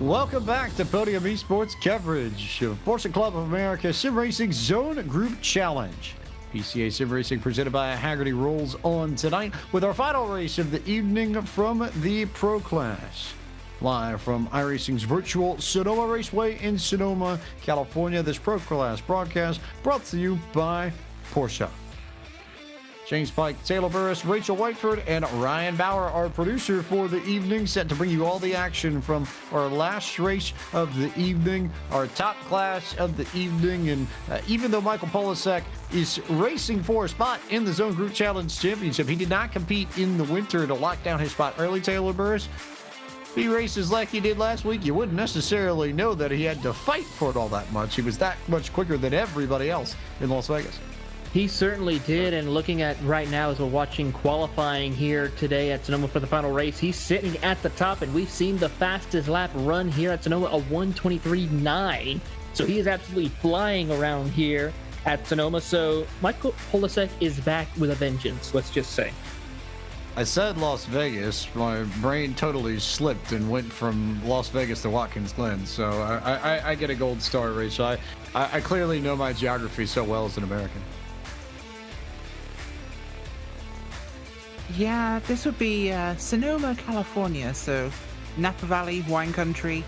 Welcome back to Podium Esports coverage of Porsche Club of America Sim Racing Zone Group Challenge. PCA Sim Racing presented by Hagerty rolls on tonight with our final race of the evening from the Pro Class. Live from iRacing's virtual Sonoma Raceway in Sonoma, California, this Pro Class broadcast brought to you by Porsche. James Pike, Taylor Burris, Rachel Whiteford, and Ryan Bauer, our producer for the evening, set to bring you all the action from our last race of the evening, our top class of the evening. And even though Michael Polasek is racing for a spot in the Zone Group Challenge Championship, he did not compete in the winter to lock down his spot early, Taylor Burris. If he races like he did last week, you wouldn't necessarily know that he had to fight for it all that much. He was that much quicker than everybody else in Las Vegas. He certainly did, and looking at right now as we're watching qualifying here today at Sonoma for the final race, he's sitting at the top, and we've seen the fastest lap run here at Sonoma, a 1:23.9. So he is absolutely flying around here at Sonoma. So Michael Polasek is back with a vengeance, let's just say. I said Las Vegas. My brain totally slipped and went from Las Vegas to Watkins Glen. So I get a gold star, Rachel. I clearly know my geography so well as an American. Yeah, this would be Sonoma, California, so Napa Valley, wine country,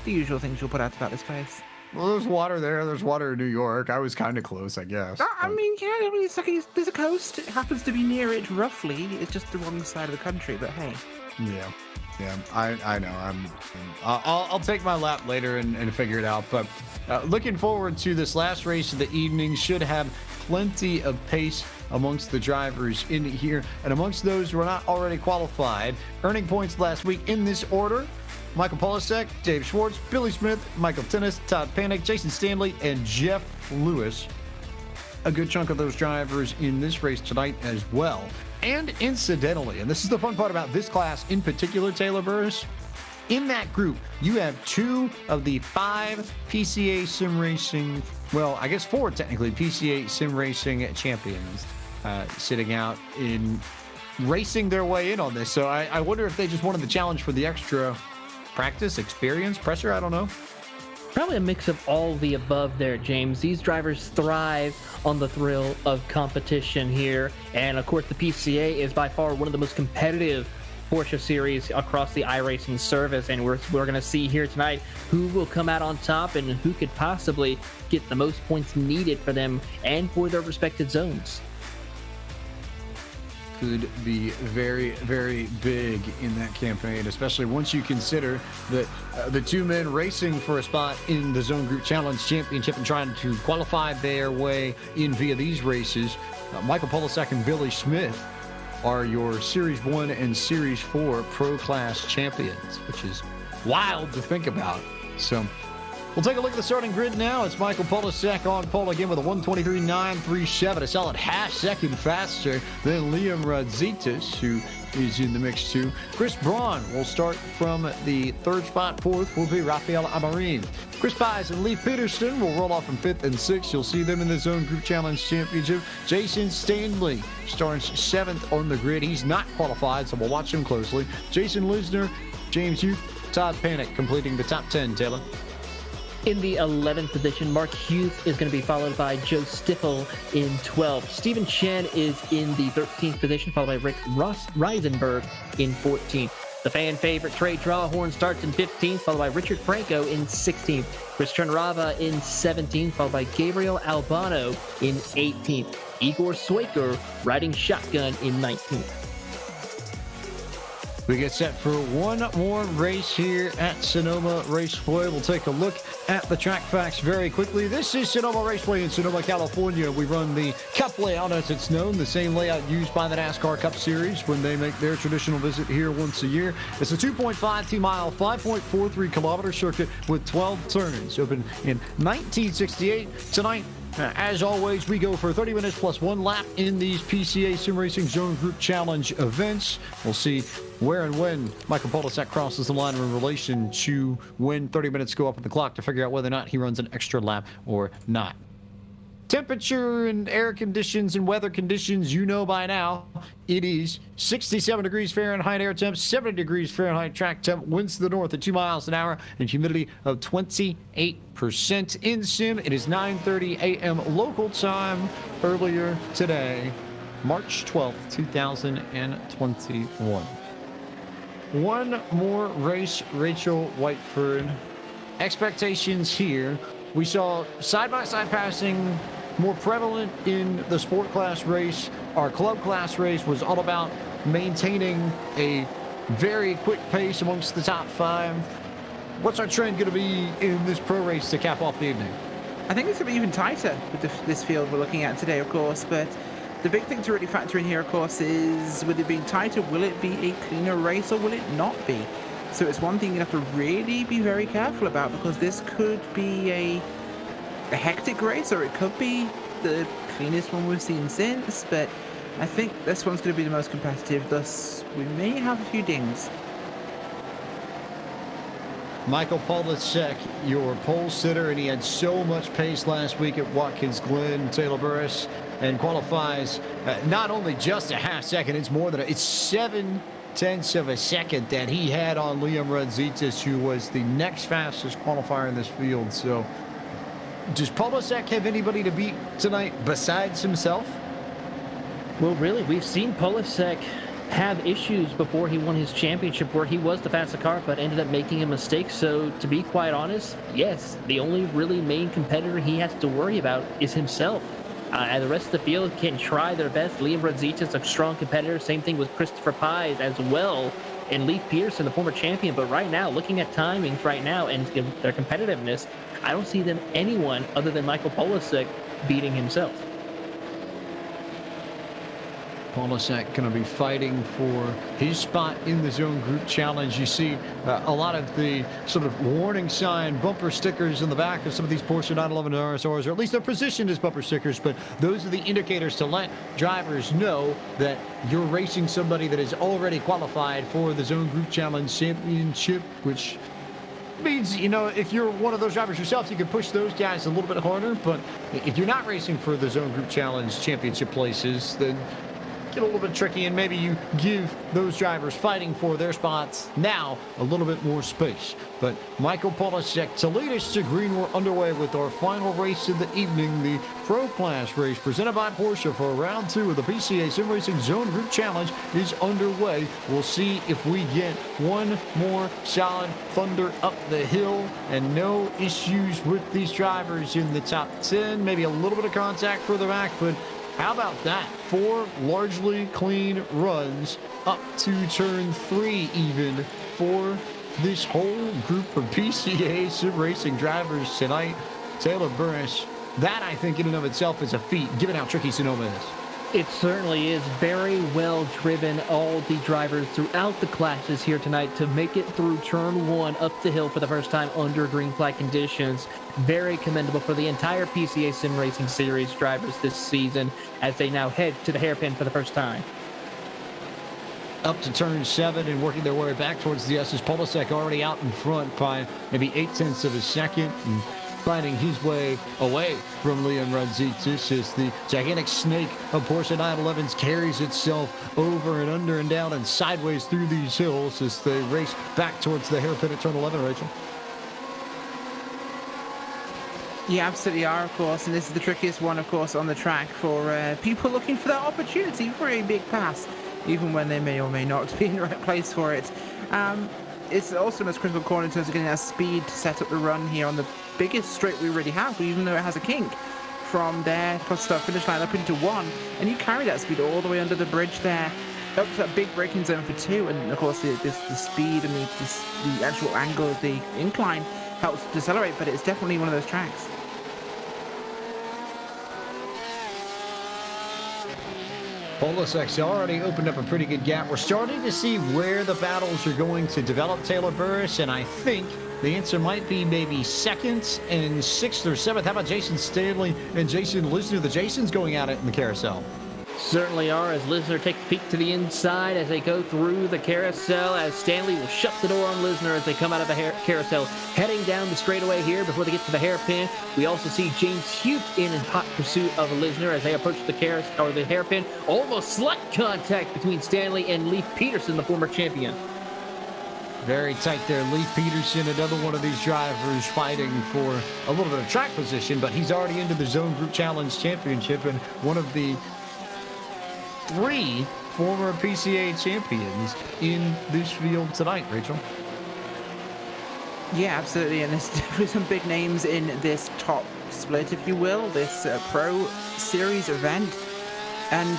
the usual things you'll put out about this place. Well, there's water there. There's water in New York. I was kind of close, I guess. I mean, it's like there's a coast. It happens to be near it roughly. It's just the wrong side of the country, but hey. Yeah, I know. I'll take my lap later and figure it out. But looking forward to this last race of the evening. Should have plenty of pace amongst the drivers in here, and amongst those who are not already qualified. Earning points last week in this order: Michael Polasek, Dave Schwartz, Billy Smith, Michael Tennis, Todd Panic, Jason Stanley, and Jeff Lewis. A good chunk of those drivers in this race tonight as well. And incidentally, and this is the fun part about this class in particular, Taylor Burris, in that group, you have 2 of the 5 PCA Sim Racing, well, I guess 4 technically, PCA Sim Racing champions sitting out in racing their way in on this. So I wonder if they just wanted the challenge for the extra practice, experience, pressure, I don't know. Probably a mix of all the above there, James. These drivers thrive on the thrill of competition here. And of course, the PCA is by far one of the most competitive Porsche series across the iRacing service. And we're going to see here tonight who will come out on top and who could possibly get the most points needed for them and for their respective zones. Could be very, very big in that campaign, especially once you consider that the 2 men racing for a spot in the Zone Group Challenge Championship and trying to qualify their way in via these races, Michael Polasek and Billy Smith, are your Series 1 and Series 4 Pro Class champions, which is wild to think about. So we'll take a look at the starting grid now. It's Michael Polasek on pole again with a 1:23.937, a solid half second faster than Liam Radzitis, who is in the mix too. Chris Braun will start from the 3rd spot. 4th will be Rafael Amarin. Chris Pies and Leif Peterson will roll off from 5th and 6th. You'll see them in the Zone Group Challenge Championship. Jason Stanley starts 7th on the grid. He's not qualified, so we'll watch him closely. Jason Lisner, James Hughes, Todd Panic completing the top 10, Taylor. In the 11th position, Mark Hughes is going to be followed by Joe Stiffel in 12th. Stephen Chen is in the 13th position, followed by Rick Reisenberg in 14th. The fan favorite Trey Drawhorn starts in 15th, followed by Richard Franco in 16th. Chris Trunrava in 17th, followed by Gabriel Albano in 18th. Igor Swaker riding shotgun in 19th. We get set for one more race here at Sonoma Raceway. We'll take a look at the track facts very quickly. This is Sonoma Raceway in Sonoma, California. We run the Cup layout as it's known, the same layout used by the NASCAR Cup Series when they make their traditional visit here once a year. It's a 2.52-mile, 5.43-kilometer circuit with 12 turns. Opened in 1968. Tonight, as always, we go for 30 minutes plus 1 lap in these PCA Sim Racing Zone Group Challenge events. We'll see where and when Michael Polasek crosses the line in relation to when 30 minutes go up on the clock to figure out whether or not he runs an extra lap or not. temperature and air conditions and weather conditions, you know by now, it is 67 degrees Fahrenheit air temp, 70 degrees Fahrenheit track temp, winds to the north at 2 miles an hour, and humidity of 28% in sim. It is 9:30 a.m. local time earlier today, March 12th, 2021. One more race, Rachel Whiteford. Expectations here. We saw side-by-side passing more prevalent in the sport class race. Our club class race was all about maintaining a very quick pace amongst the top 5. What's our trend going to be in this pro race to cap off the evening? I think it's going to be even tighter with this field we're looking at today, of course, but the big thing to really factor in here, of course, is with it being tighter, will it be a cleaner race or will it not be? So it's one thing you have to really be very careful about, because this could be a hectic race or it could be the cleanest one we've seen since, but I think this one's going to be the most competitive, thus we may have a few dings. Michael Polisek, your pole sitter, and he had so much pace last week at Watkins Glen, Taylor Burris, and qualifies not only just a half second, it's more than it's 7/10 of a second that he had on Liam Radzitis, who was the next fastest qualifier in this field. So does Polisek have anybody to beat tonight besides himself? Well, really, we've seen Polisek have issues before he won his championship where he was the fastest car but ended up making a mistake. So to be quite honest, yes, the only really main competitor he has to worry about is himself. And the rest of the field can try their best. Liam Radzitis, a strong competitor. Same thing with Christopher Pies as well. And Leif Pearson, the former champion. But right now, looking at timings right now and their competitiveness, I don't see them anyone other than Michael Polisek beating himself. Polisek going to be fighting for his spot in the Zone Group Challenge. You see a lot of the sort of warning sign bumper stickers in the back of some of these Porsche 911 RSRs, or at least they're positioned as bumper stickers, but those are the indicators to let drivers know that you're racing somebody that is already qualified for the Zone Group Challenge Championship, which means, you know, if you're one of those drivers yourself, you can push those guys a little bit harder. But if you're not racing for the Zone Group Challenge Championship places, then get a little bit tricky, and maybe you give those drivers fighting for their spots now a little bit more space. But Michael Polisek, to lead us to green, we're underway with our final race of the evening, the Pro Class race presented by Porsche for round 2 of the PCA Sim Racing Zone Group Challenge is underway. We'll see if we get one more solid thunder up the hill and no issues with these drivers in the top 10. Maybe a little bit of contact further back, but how about that? 4 largely clean runs up to turn 3 even for this whole group of PCA Sim Racing drivers tonight. Taylor Burris, that I think in and of itself is a feat, given how tricky Sonoma is. It certainly is. Very well driven, all the drivers throughout the classes here tonight to make it through turn 1 up the hill for the first time under green flag conditions. Very commendable for the entire PCA Sim Racing Series drivers this season as they now head to the hairpin for the first time. Up to turn 7 and working their way back towards the S's. Polisek already out in front by maybe 0.8 of a second, and finding his way away from Liam Radzitis as the gigantic snake of Porsche 911s carries itself over and under and down and sideways through these hills as they race back towards the hairpin at turn 11, Rachel. You absolutely are, of course, and this is the trickiest one, of course, on the track for people looking for that opportunity for a big pass, even when they may or may not be in the right place for it. It's also the most critical corner in terms of getting that speed to set up the run here on the biggest straight we already have, even though it has a kink from there across the finish line up into 1, and you carry that speed all the way under the bridge there up to that big braking zone for 2, and of course the speed and the actual angle of the incline helps decelerate, but it's definitely one of those tracks. Polisek's already opened up a pretty good gap. We're starting to see where the battles are going to develop, Taylor Burris, and I think the answer might be maybe 2nd and 6th or 7th. How about Jason Stanley and Jason Lisner? The Jason's going at it in the carousel. Certainly are, as Lisner takes a peek to the inside as they go through the carousel, as Stanley will shut the door on Lisner as they come out of the carousel, heading down the straightaway here before they get to the hairpin. We also see James Hughes in hot pursuit of Lisner as they approach the carousel or the hairpin. Almost slight contact between Stanley and Leif Peterson, the former champion. Very tight there. Leif Peterson, another one of these drivers fighting for a little bit of track position, but he's already into the Zone Group Challenge Championship and one of the 3 former PCA champions in this field tonight, Rachel. Yeah, absolutely, and there's definitely some big names in this top split, if you will, this Pro Series event, and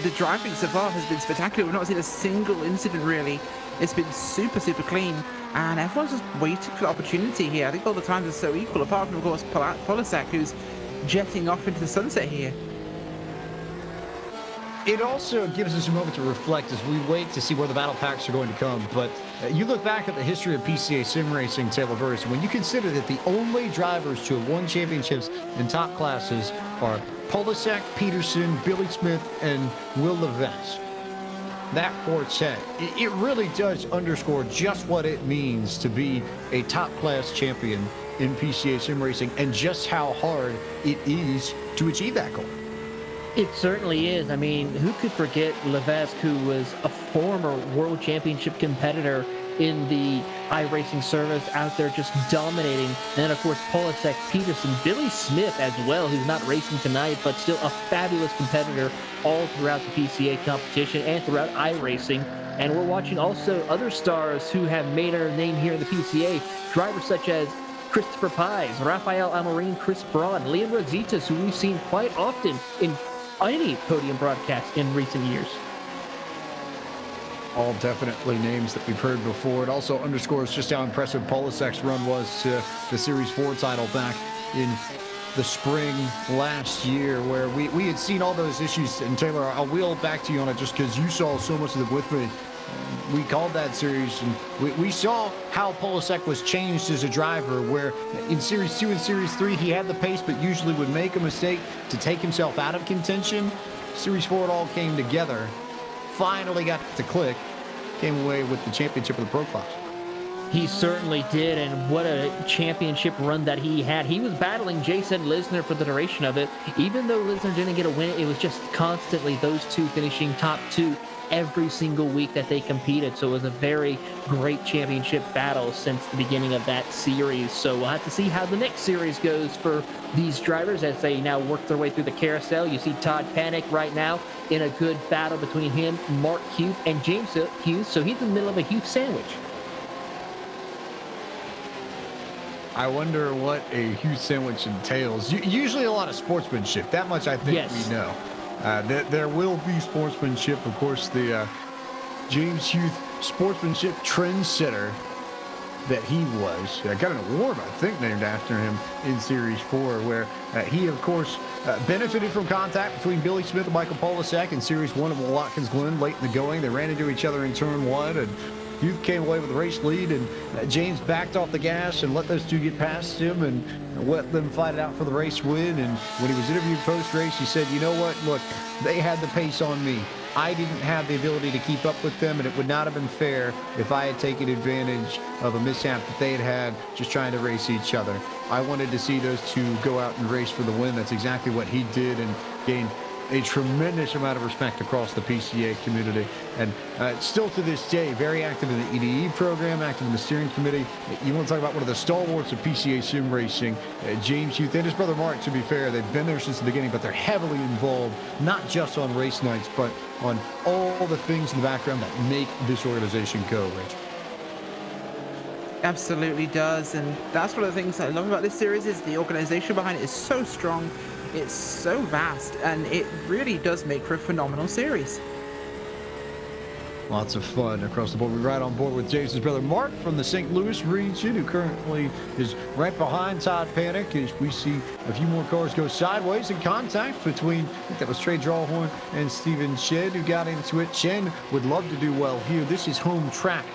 the driving so far has been spectacular. We've not seen a single incident, really. It's been super, super clean, and everyone's just waiting for the opportunity here. I think all the times are so equal, apart from, of course, Polisek, who's jetting off into the sunset here. It also gives us a moment to reflect as we wait to see where the battle packs are going to come. But you look back at the history of PCA sim racing, Taylor Burris, when you consider that the only drivers to have won championships in top classes are Polisek, Peterson, Billy Smith, and Will Levesque. That quartet, it really does underscore just what it means to be a top-class champion in PCA sim racing and just how hard it is to achieve that goal. It certainly is. I mean, who could forget Levesque, who was a former world championship competitor in the iRacing service, out there just dominating. And then, of course, Polisek, Peterson, Billy Smith as well, who's not racing tonight, but still a fabulous competitor all throughout the PCA competition and throughout iRacing. And we're watching also other stars who have made their name here in the PCA, drivers such as Christopher Pies, Rafael Amorim, Chris Braun, Liam Rositas, who we've seen quite often in any podium broadcast in recent years. All definitely names that we've heard before. It also underscores just how impressive Polisek's run was to the Series 4 title back in the spring last year, where we had seen all those issues. And Taylor, I'll wheel back to you on it just because you saw so much of it with me. We called that series, and we saw how Polisek was changed as a driver, where in Series 2 and Series 3, he had the pace, but usually would make a mistake to take himself out of contention. Series 4, it all came together. Finally got to click, came away with the championship of the Pro Class. He certainly did, and what a championship run that he had. He was battling Jason Lisner for the duration of it. Even though Lisner didn't get a win, it was just constantly those two finishing top 2 every single week that they competed. So it was a very great championship battle since the beginning of that series. So we'll have to see how the next series goes for these drivers as they now work their way through the carousel. You see Todd Panic right now in a good battle between him, Mark Hughes, and James Hughes. So he's in the middle of a Hughes sandwich. I wonder what a Hughes sandwich entails. Usually a lot of sportsmanship. That much I think Yes. we know. There will be sportsmanship. Of course, the James Hughes sportsmanship trendsetter that he was. Got an award, I think, named after him in Series 4, where he, of course, benefited from contact between Billy Smith and Michael Polisek in Series 1 of Watkins Glen late in the going. They ran into each other in Turn 1, and Hughes came away with the race lead, and James backed off the gas and let those two get past him and let them fight it out for the race win. And when he was interviewed post-race, he said, you know what, look, they had the pace on me. I didn't have the ability to keep up with them, and it would not have been fair if I had taken advantage of a mishap that they had just trying to race each other. I wanted to see those two go out and race for the win. That's exactly what he did, and gained a tremendous amount of respect across the PCA community. And still to this day, very active in the EDE program, active in the steering committee. You want to talk about one of the stalwarts of PCA sim racing, James Hughes and his brother Mark, to be fair. They've been there since the beginning, but they're heavily involved, not just on race nights, but on all the things in the background that make this organization go, Rich. Absolutely does, and that's one of the things I love about this series is the organization behind it is so strong, it's so vast, and it really does make for a phenomenal series. Lots of fun across the board. We're right on board with Jason's brother Mark from the St. Louis region, who currently is right behind Todd Panic as we see a few more cars go sideways in contact between, I think that was Trey Drawhorn and Steven Chen, who got into it. Chen would love to do well here. This is home track,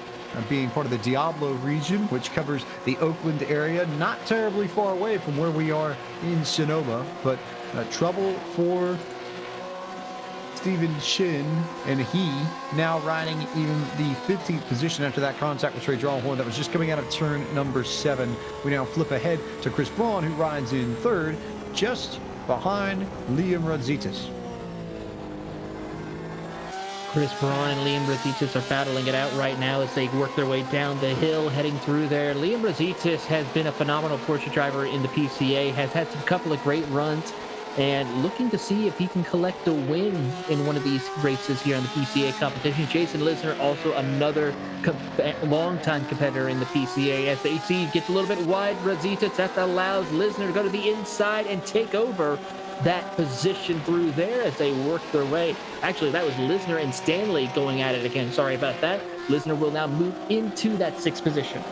being part of the Diablo region, which covers the Oakland area, not terribly far away from where we are in Sonoma, but trouble for Stephen Chin, and he now riding in the 15th position after that contact with Trey Drawhorn that was just coming out of turn number 7. We now flip ahead to Chris Braun, who rides in 3rd, just behind Liam Radzitis. Chris Braun and Liam Radzitis are battling it out right now as they work their way down the hill, heading through there. Liam Radzitis has been a phenomenal Porsche driver in the PCA, has had a couple of great runs, and looking to see if he can collect a win in one of these races here on the PCA competition. Jason Lisner, also another longtime competitor in the PCA. As the AC gets a little bit wide, Radzitis, that allows Lisner to go to the inside and take over that position through there as they work their way. Actually, that was Lisner and Stanley going at it again. Sorry about that. Lisner will now move into that 6th position.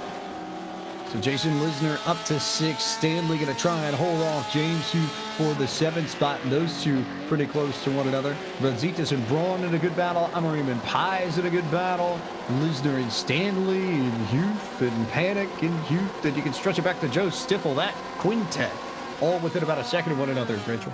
So Jason Lisner up to 6. Stanley going to try and hold off James Hugh for the 7th spot. And those two pretty close to one another. Radzitis and Braun in a good battle. Amorim and Pies in a good battle. Lisner and Stanley and Youth and Panic and Youth. And you can stretch it back to Joe Stiffel. That quintet all within about a second of one another, Rachel.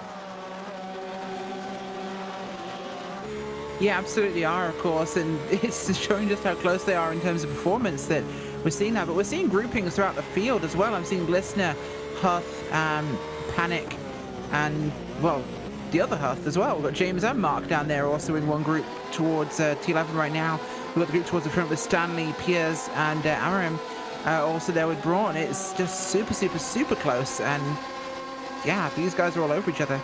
Yeah, absolutely are, of course, and it's showing just how close they are in terms of performance that we're seeing that. But we're seeing groupings throughout the field as well. I'm seeing Listener, Huth, Panic, and, well, the other Huth as well. We've got James and Mark down there also in one group towards T11 right now. We've got the group towards the front with Stanley, Piers, and Amorim also there with Braun. It's just super, super, super close, and yeah, these guys are all over each other.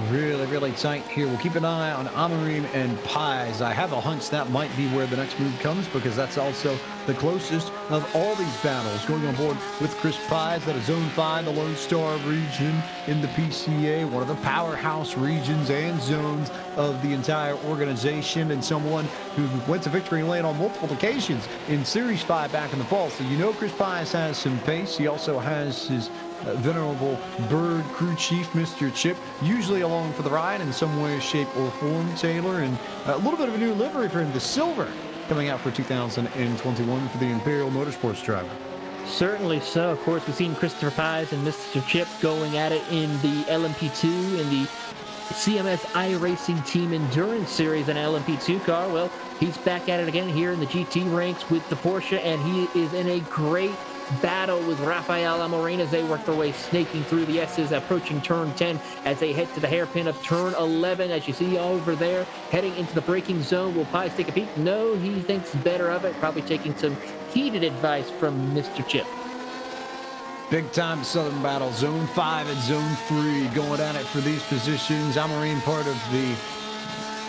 Really, really tight here. We'll keep an eye on Amorim and Pies. I have a hunch that might be where the next move comes because that's also the closest of all these battles. Going on board with Chris Pies out of Zone 5, the Lone Star region in the PCA, one of the powerhouse regions and zones of the entire organization, and someone who went to victory lane on multiple occasions in Series 5 back in the fall. So you know Chris Pies has some pace. He also has his venerable bird crew chief, Mr. Chip, usually along for the ride in some way, shape, or form, Taylor, and a little bit of a new livery for him, the silver, coming out for 2021 for the Imperial Motorsports driver. Certainly so. Of course, we've seen Christopher Pies and Mr. Chip going at it in the LMP2 in the CMS iRacing Team Endurance Series and LMP2 car. Well, he's back at it again here in the GT ranks with the Porsche, and he is in a great battle with Rafael Amorim as they work their way snaking through the S's, approaching turn 10 as they head to the hairpin of turn 11. As you see over there, heading into the braking zone. Will Pies take a peek? No, he thinks better of it, probably taking some heated advice from Mr. Chip. Big time Southern battle, Zone 5 and Zone 3 going at it for these positions. Amorim part of the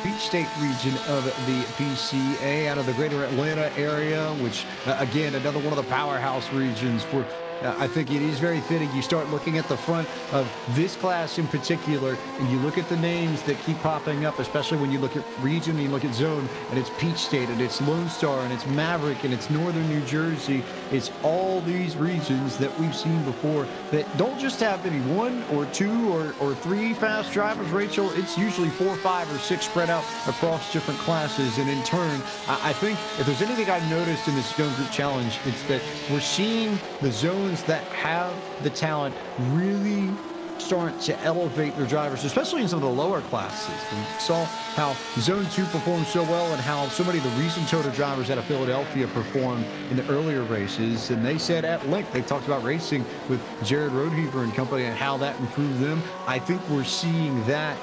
Peach State region of the PCA out of the greater Atlanta area, which again, another one of the powerhouse regions where I think it is very fitting. You start looking at the front of this class in particular, and you look at the names that keep popping up, especially when you look at region and you look at zone, and it's Peach State, and it's Lone Star, and it's Maverick, and it's Northern New Jersey. It's all these regions that we've seen before that don't just have maybe 1 or 2 or 3 fast drivers, Rachel. It's usually 4, 5, or 6 spread out across different classes. And in turn, I think if there's anything I've noticed in this Zone Group Challenge, it's that we're seeing the zones that have the talent really start to elevate their drivers, especially in some of the lower classes. We saw how Zone 2 performed so well and how so many of the recent Toyota drivers out of Philadelphia performed in the earlier races. And they said at length, they talked about racing with Jared Rodeheaver and company and how that improved them. I think we're seeing that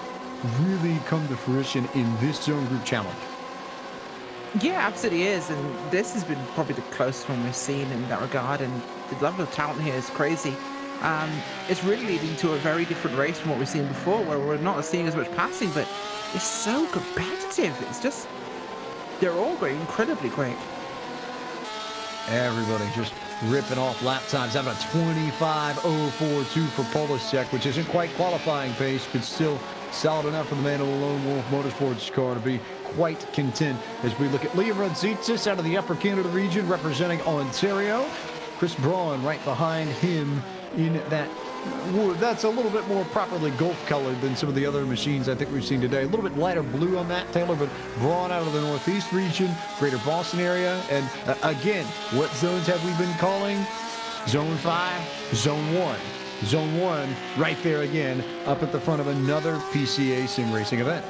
really come to fruition in this Zone Group Challenge. Yeah, absolutely is, and this has been probably the closest one we've seen in that regard, and the level of talent here is crazy. It's really leading to a very different race from what we've seen before, where we're not seeing as much passing, but it's so competitive. It's just, they're all going incredibly quick. Everybody just ripping off lap times, having a 25.042 for Polisek, which isn't quite qualifying pace, but still solid enough for the man in the Lone Wolf Motorsports car to be quite content. As we look at Liam Radzitis out of the Upper Canada region representing Ontario. Chris Braun right behind him in that wood. That's a little bit more properly Gulf colored than some of the other machines I think we've seen today. A little bit lighter blue on that, Taylor, but Braun out of the Northeast region, greater Boston area. And again, what zones have we been calling? Zone 5, Zone 1. Zone 1 right there again, up at the front of another PCA sim racing event.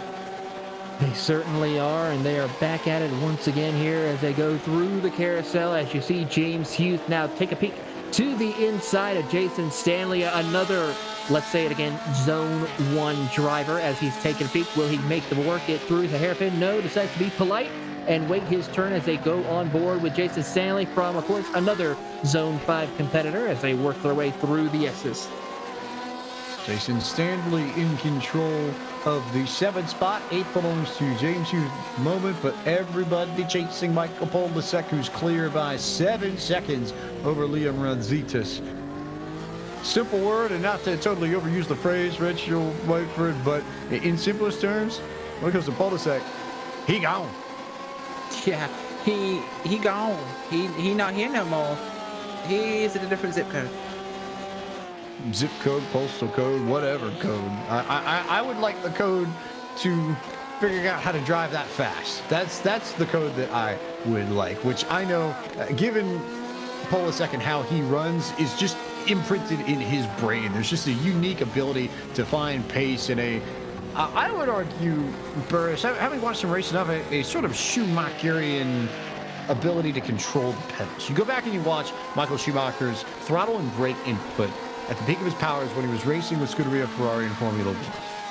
They certainly are, and they are back at it once again here as they go through the carousel. As you see James Hughes now take a peek to the inside of Jason Stanley, another, let's say it again, Zone 1 driver as he's taking a peek. Will he make the work it through the hairpin? No, decides to be polite and wait his turn as they go on board with Jason Stanley from, of course, another Zone 5 competitor as they work their way through the S's. Jason Stanley in control of the 7th spot. 8th belongs to James Hughes at the moment, but everybody chasing Michael Polasek, who's clear by 7 seconds over Liam Ranzitas. Simple word, and not to totally overuse the phrase, Rich, you'll wait for it, but in simplest terms, when it comes to Polasek, he gone. Yeah, he gone. He not here no more. He's in a different zip code. Zip code, postal code, whatever code. I would like the code to figure out how to drive that fast. That's the code that I would like, which I know, given Polasek and how he runs, is just imprinted in his brain. There's just a unique ability to find pace in a, I would argue, Burris, having watched him race enough, a sort of Schumacherian ability to control the pedals. You go back and you watch Michael Schumacher's throttle and brake input at the peak of his powers when he was racing with Scuderia Ferrari in Formula 1.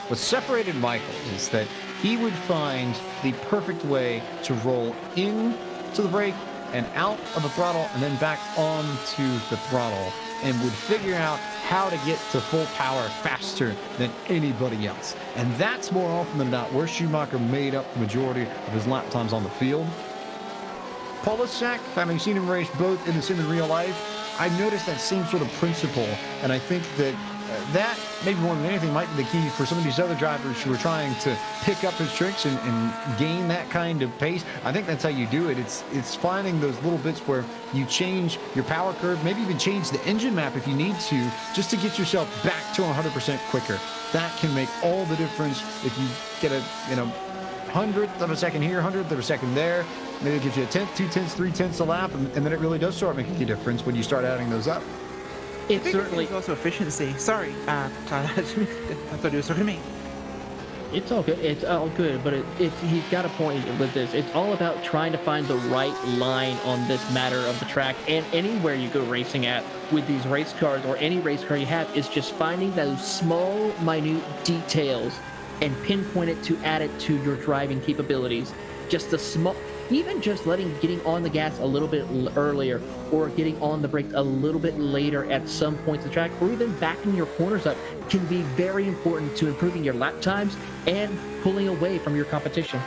What separated Michael is that he would find the perfect way to roll into the brake and out of the throttle and then back onto the throttle, and would figure out how to get to full power faster than anybody else. And that's more often than not where Schumacher made up the majority of his lap times on the field. Polasek, having seen him race both in the sim and real life, I noticed that same sort of principle, and I think that that, maybe more than anything, might be the key for some of these other drivers who are trying to pick up his tricks and gain that kind of pace. I think that's how you do it. It's finding those little bits where you change your power curve, maybe even change the engine map if you need to, just to get yourself back to 100% quicker. That can make all the difference if you get a, 100th of a second here, 100th of a second there. Maybe it gives you a 10th, 2 tenths, 3 tenths a lap, and then it really does start making a difference when you start adding those up. It certainly is also efficiency. Sorry, Tyler, I thought you were talking to me. It's all good. It's all good, but he's got a point with this. It's all about trying to find the right line on this matter of the track, and anywhere you go racing at with these race cars or any race car you have, is just finding those small, minute details and pinpoint it to add it to your driving capabilities. Just the small, even just getting on the gas a little bit earlier, or getting on the brakes a little bit later at some points of the track, or even backing your corners up, can be very important to improving your lap times and pulling away from your competition.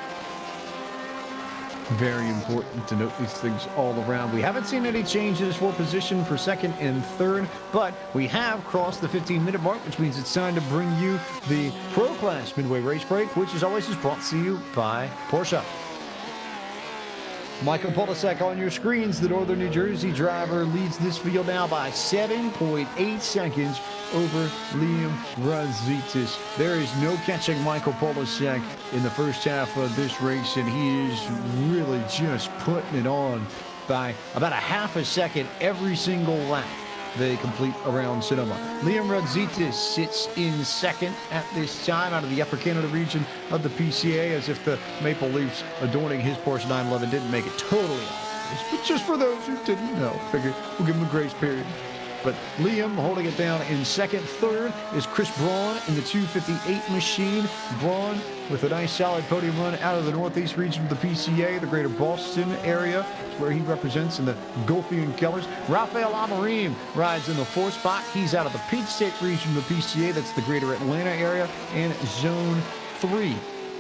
Very important to note these things all around. We haven't seen any changes for position for 2nd and 3rd, but we have crossed the 15-minute mark, which means it's time to bring you the Pro Class Midway Race Break, which as always is brought to you by Porsche. Michael Polasek on your screens. The Northern New Jersey driver leads this field now by 7.8 seconds over Liam Ranzitas. There is no catching Michael Polasek in the first half of this race, and he is really just putting it on by about a half a second every single lap they complete around Sonoma. Liam Ranzitas sits in 2nd at this time out of the Upper Canada region of the PCA, as if the Maple Leafs adorning his Porsche 911 didn't make it totally obvious. But just for those who didn't know, figure we'll give him a grace period. But Liam holding it down in 2nd. 3rd is Chris Braun in the 258 machine. Braun with a nice solid podium run out of the Northeast region of the PCA, the greater Boston area, where he represents in the Gulfian colors. Rafael Amorim rides in the 4th spot. He's out of the Peach State region of the PCA. That's the greater Atlanta area. And Zone 3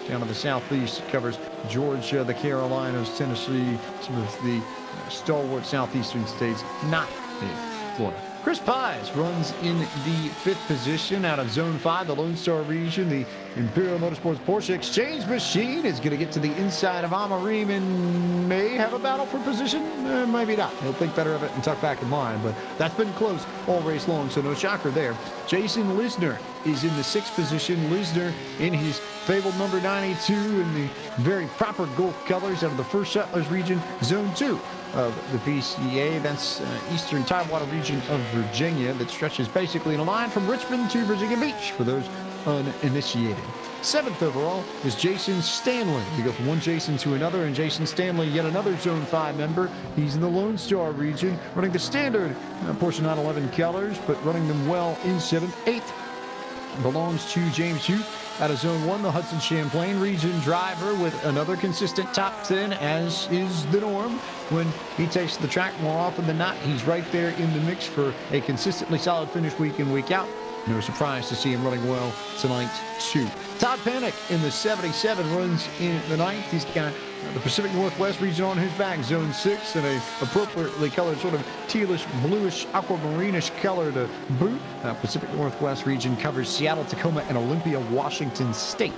down to the southeast covers Georgia, the Carolinas, Tennessee, some of the stalwart southeastern states, not in Florida. Chris Pies runs in the 5th position out of Zone 5, the Lone Star region, the Imperial Motorsports Porsche Exchange Machine is going to get to the inside of Amarim and may have a battle for position. Maybe not. He'll think better of it and tuck back in line, but that's been close all race long, so no shocker there. Jason Lisner is in the 6th position. Lisner in his fabled number 92 in the very proper Gulf colors out of the First Settlers region, Zone 2 of the PCA. That's Eastern Tidewater region of Virginia that stretches basically in a line from Richmond to Virginia Beach for those uninitiated. 7th overall is Jason Stanley. We go from one Jason to another, and Jason Stanley, yet another Zone 5 member. He's in the Lone Star region, running the standard Porsche 911 colors, but running them well in 7th. 8th belongs to James Hughes out of Zone 1, the Hudson Champlain region driver with another consistent top 10, as is the norm. When he takes the track more often than not, he's right there in the mix for a consistently solid finish week in, week out. No surprise to see him running well tonight, too. Todd Panic in the 77 runs in the 9th. He's got the Pacific Northwest region on his back, Zone 6, and a appropriately colored sort of tealish, bluish, aquamarinish color to boot. Pacific Northwest region covers Seattle, Tacoma, and Olympia, Washington State.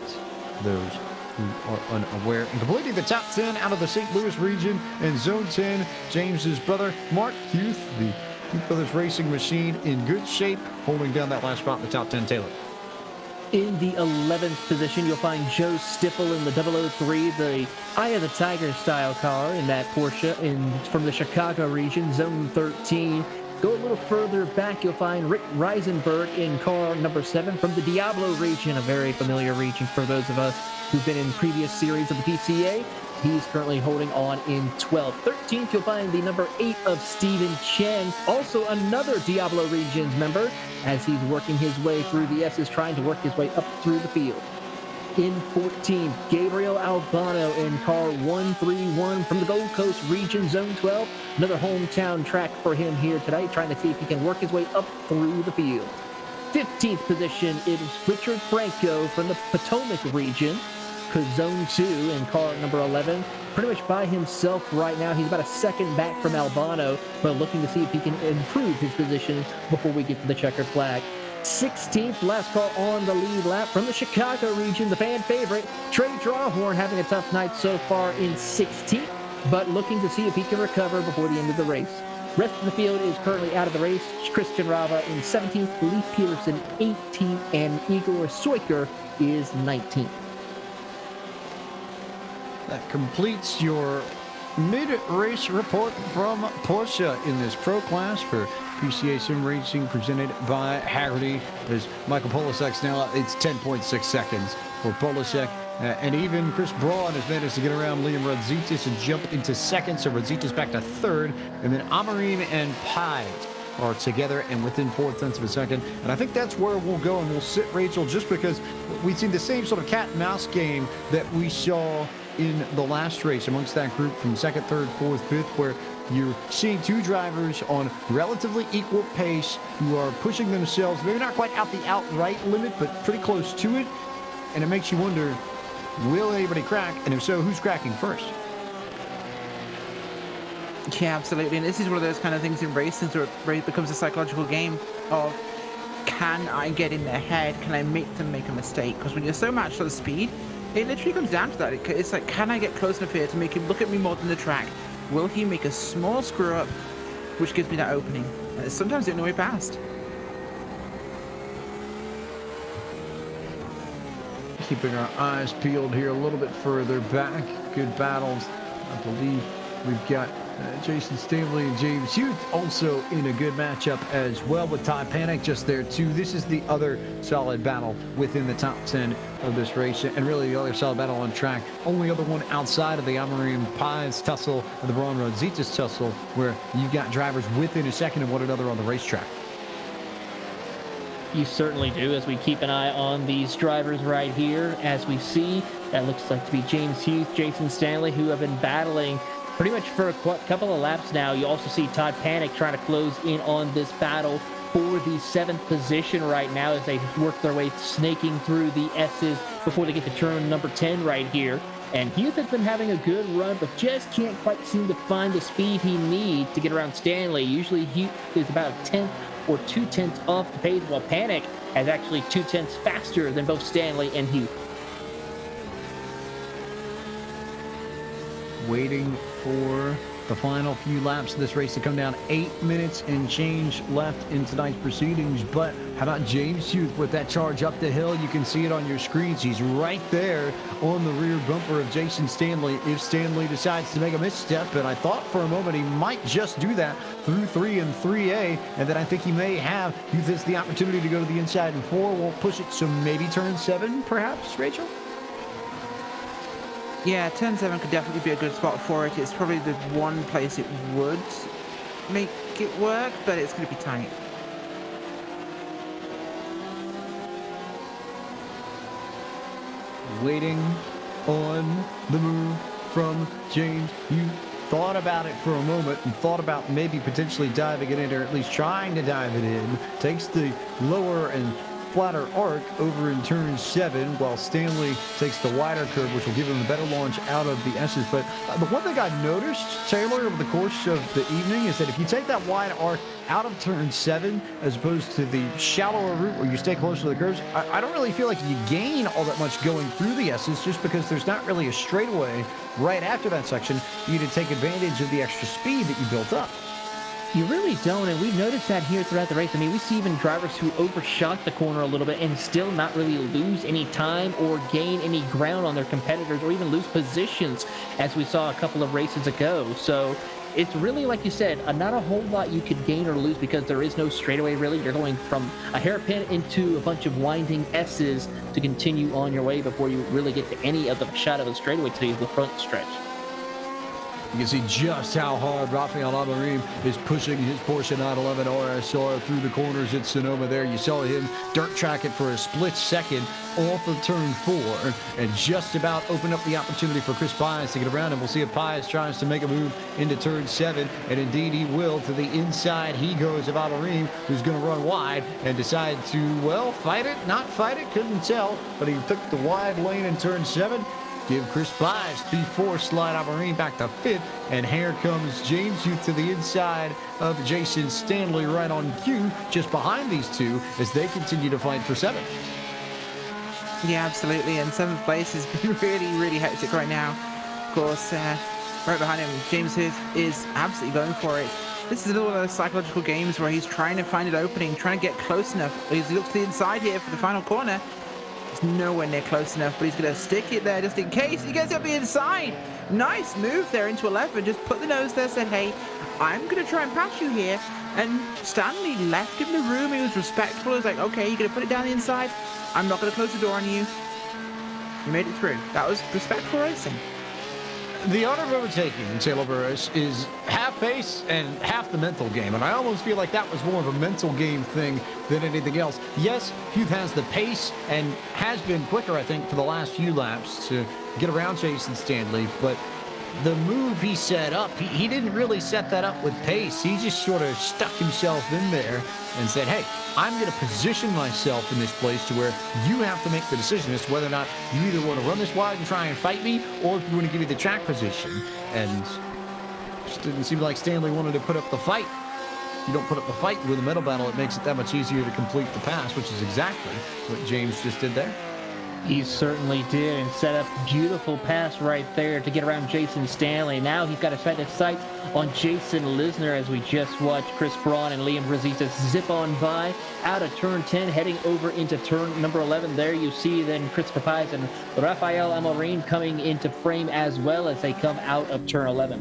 Those who are unaware. And completing the top 10 out of the St. Louis region in Zone 10, James's brother, Mark Huth, the Brothers Racing Machine, in good shape, holding down that last spot in the top 10. Taylor. In the 11th position, you'll find Joe Stiffel in the 003, the Eye of the Tiger style car in that Porsche from the Chicago region, Zone 13. Go a little further back, you'll find Rick Reisenberg in car number 7 from the Diablo region, a very familiar region for those of us who've been in previous series of the PCA. He's currently holding on in 12th. 13th, you'll find the number 8 of Steven Chen, also another Diablo Regions member, as he's working his way through the S's, trying to work his way up through the field. In 14th, Gabriel Albano in car 131 from the Gold Coast region, Zone 12. Another hometown track for him here tonight, trying to see if he can work his way up through the field. 15th position is Richard Franco from the Potomac region, Zone 2 in car number 11. Pretty much by himself right now. He's about a second back from Albano, but looking to see if he can improve his position before we get to the checkered flag. 16th, last car on the lead lap from the Chicago region, the fan favorite, Trey Drawhorn, having a tough night so far in 16th, but looking to see if he can recover before the end of the race. Rest of the field is currently out of the race. Christian Rava in 17th, Lee Peterson 18th, and Igor Soiker is 19th. That completes your mid-race report from Porsche in this Pro Class for PCA Sim Racing, presented by Hagerty. As Michael Polasek's now, it's 10.6 seconds for Polasek. And even Chris Braun has managed to get around Liam Radzitis and jump into second, so Radzitis back to third. And then Amarim and Pies are together and within 0.4 of a second. And I think that's where we'll go, and we'll sit Rachel, just because we've seen the same sort of cat and mouse game that we saw in the last race amongst that group from 2nd, 3rd, 4th, 5th, where you're seeing two drivers on relatively equal pace who are pushing themselves, maybe not quite out the outright limit, but pretty close to it. And it makes you wonder, will anybody crack? And if so, who's cracking first? Yeah, absolutely. And this is one of those kind of things in racing where it becomes a psychological game of, can I get in their head? Can I make them make a mistake? Because when you're so matched on speed, it literally comes down to that. It's like, can I get close enough here to make him look at me more than the track? Will he make a small screw up, which gives me that opening? And sometimes it's no way past. Keeping our eyes peeled here a little bit further back. Good battles. I believe we've got Jason Stanley and James Hughes also in a good matchup as well, with Todd Panic just there too. This is the other solid battle within the top 10 of this race, and really the other solid battle on track. Only other one outside of the Amarim Pies tussle and the Braun Radzitis tussle, where you've got drivers within a second of one another on the racetrack. You certainly do, as we keep an eye on these drivers right here. As we see, that looks like to be James Hughes, Jason Stanley, who have been battling pretty much for a couple of laps now. You also see Todd Panic trying to close in on this battle for the 7th position right now, as they work their way snaking through the S's before they get to turn number 10 right here. And Hughes has been having a good run, but just can't quite seem to find the speed he needs to get around Stanley. Usually Hughes is about a 10th or 2/10 off the pace, while Panic is actually 2/10 faster than both Stanley and Hugh. Waiting for the final few laps of this race to come down. 8 minutes and change left in tonight's proceedings. But how about James Hughes with that charge up the hill? You can see it on your screens. He's right there on the rear bumper of Jason Stanley if Stanley decides to make a misstep. And I thought for a moment he might just do that through 3 and 3A. And then I think he may have. Hughes has the opportunity to go to the inside and 4. Won't push it, so maybe turn 7, perhaps, Rachel? Yeah, turn 7 could definitely be a good spot for it. It's probably the one place it would make it work, but it's going to be tight. Waiting on the move from James. You thought about it for a moment and thought about maybe potentially diving it in, or at least trying to dive it in. Takes the lower and flatter arc over in turn 7, while Stanley takes the wider curve, which will give him a better launch out of the S's. But the one thing I noticed, Taylor, over the course of the evening is that if you take that wide arc out of turn 7 as opposed to the shallower route where you stay close to the curves, I don't really feel like you gain all that much going through the S's, just because there's not really a straightaway right after that section for you to take advantage of the extra speed that you built up. You really don't, and we've noticed that here throughout the race. I mean, we see even drivers who overshot the corner a little bit and still not really lose any time or gain any ground on their competitors, or even lose positions, as we saw a couple of races ago. So it's really, like you said, not a whole lot you could gain or lose, because there is no straightaway, really. You're going from a hairpin into a bunch of winding S's to continue on your way before you really get to any of the shot of the straightaway to the front stretch. You can see just how hard Rafael Almarim is pushing his Porsche 911 RSR through the corners at Sonoma there. You saw him dirt track it for a split second off of turn 4 and just about open up the opportunity for Chris Pius to get around him. We'll see if Pius tries to make a move into turn 7, and indeed he will. To the inside he goes of Almarim, who's going to run wide and decide to, well, fight it, not fight it, couldn't tell, but he took the wide lane in turn 7. Give Chris Pius P4, slide Almarim back to 5th, and here comes James Hughes to the inside of Jason Stanley right on cue, just behind these two as they continue to fight for 7th. Yeah, absolutely, and 7th place has been really, really hectic right now. Of course, right behind him, James Hughes is absolutely going for it. This is another one of those psychological games where he's trying to find an opening, trying to get close enough. As he looks to the inside here for the final corner, nowhere near close enough, but he's going to stick it there just in case. He gets up the inside. Nice move there into 11. Just put the nose there, said, hey, I'm going to try and pass you here. And Stanley left him the room. He was respectful. He was like, okay, you're going to put it down the inside. I'm not going to close the door on you. You made it through. That was respectful racing. The art of overtaking, Taylor Burris, is half pace and half the mental game. And I almost feel like that was more of a mental game thing than anything else. Yes, Hughes has the pace and has been quicker, I think, for the last few laps to get around Jason Stanley. But the move he set up, he didn't really set that up with pace. He just sort of stuck himself in there and said, hey, I'm going to position myself in this place to where you have to make the decision as to whether or not you either want to run this wide and try and fight me, or if you want to give me the track position. And just didn't seem like Stanley wanted to put up the fight. You don't put up the fight with a medal battle. It makes it that much easier to complete the pass, which is exactly what James just did there. He certainly did, and set up a beautiful pass right there to get around Jason Stanley. Now he's got a set of sights on Jason Lisner, as we just watched Chris Braun and Liam Rosita zip on by out of turn 10, heading over into turn number 11. There you see then Christopher Pius and Rafael Almarim coming into frame as well as they come out of turn 11.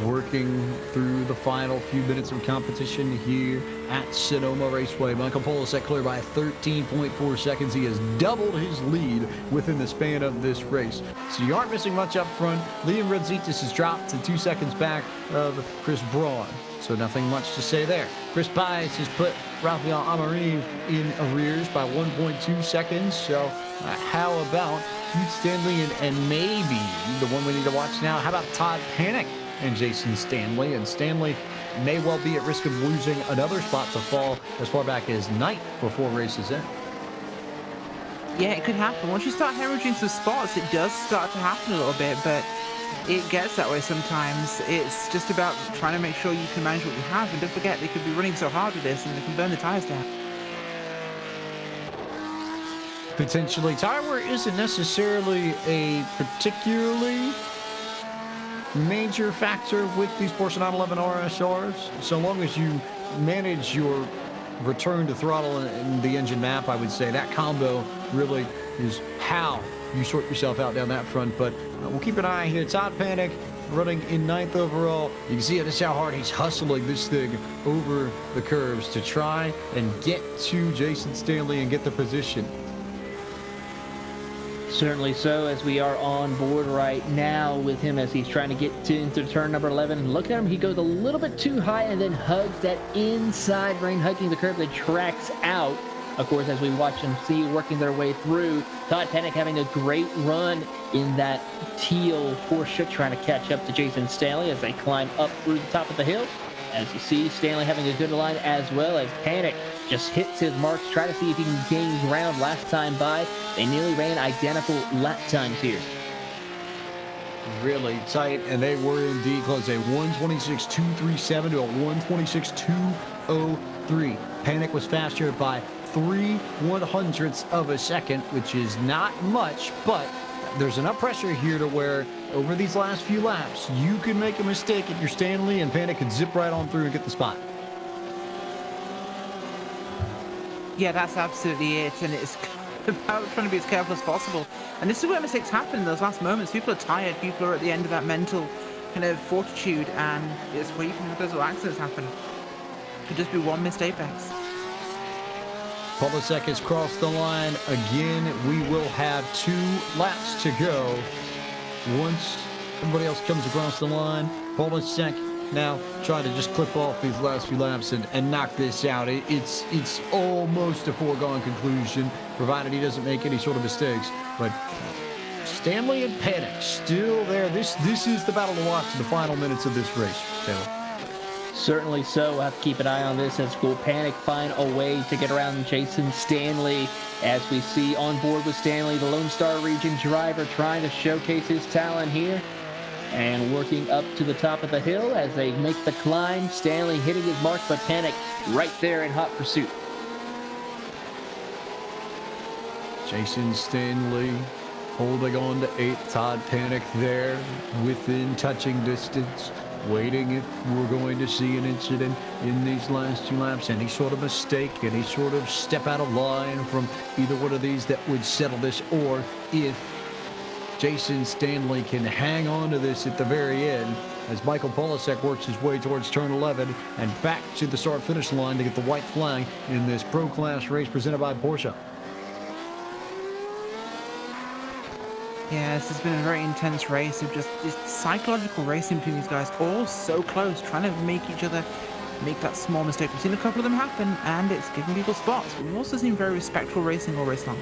Working through the final few minutes of competition here at Sonoma Raceway. Michael Polo set clear by 13.4 seconds. He has doubled his lead within the span of this race. So you aren't missing much up front. Liam Redzitas has dropped to 2 seconds back of Chris Braun. So nothing much to say there. Chris Pius has put Rafael Almarim in arrears by 1.2 seconds. So how about Hugh Stanley and maybe the one we need to watch now? How about Todd Panic and Jason Stanley? And Stanley may well be at risk of losing another spot to fall as far back as 9th before race is in. Yeah, it could happen. Once you start hemorrhaging some spots, it does start to happen a little bit, but it gets that way sometimes. It's just about trying to make sure you can manage what you have, and don't forget, they could be running so hard with this, and they can burn the tires down. Potentially, tire wear isn't necessarily a particularly major factor with these Porsche 911 RSRs, so long as you manage your return to throttle and the engine map. I would say that combo really is how you sort yourself out down that front. But we'll keep an eye here. Todd Panic running in 9th overall. You can see it, this is how hard he's hustling this thing over the curves to try and get to Jason Stanley and get the position. Certainly so, as we are on board right now with him as he's trying to get into turn number 11. Look at him, he goes a little bit too high and then hugs that inside rein, hugging the curb that tracks out. Of course, as we watch them see working their way through, Todd Panic having a great run in that teal Porsche, trying to catch up to Jason Stanley as they climb up through the top of the hill. As you see, Stanley having a good line as well, as Panic just hits his marks, try to see if he can gain ground. Last time by, they nearly ran identical lap times here. Really tight, and they were indeed close. A 126.237 to a 126.203. Panic was faster by 3/100ths of a second, which is not much, but there's enough pressure here to where over these last few laps, you can make a mistake if you're Stanley, and Panic can zip right on through and get the spot. Yeah, that's absolutely it, and it's about trying to be as careful as possible. And this is where mistakes happen in those last moments. People are tired, people are at the end of that mental kind of fortitude, and it's where you can have those little accidents happen. It could just be one missed apex. Polasek has crossed the line again. We will have 2 laps to go. Once everybody else comes across the line, Polasek now try to just clip off these last few laps and knock this out. It's almost a foregone conclusion, provided he doesn't make any sort of mistakes. But Stanley and Panic still there. This is the battle to watch in the final minutes of this race, Taylor. Certainly so. We'll have to keep an eye on this as will Panic find a way to get around Jason Stanley. As we see on board with Stanley, the Lone Star Region driver trying to showcase his talent here. And working up to the top of the hill as they make the climb. Stanley hitting his mark, but Panic right there in hot pursuit. Jason Stanley holding on to 8th. Todd Panic there within touching distance, waiting if we're going to see an incident in these last 2 laps. Any sort of mistake, any sort of step out of line from either one of these that would settle this, or if Jason Stanley can hang on to this at the very end as Michael Polasek works his way towards turn 11 and back to the start-finish line to get the white flag in this Pro Class race presented by Porsche. Yeah, this has been a very intense race of just this psychological racing between these guys, all so close, trying to make each other make that small mistake. We've seen a couple of them happen, and it's giving people spots. But we've also seen very respectful racing all race long.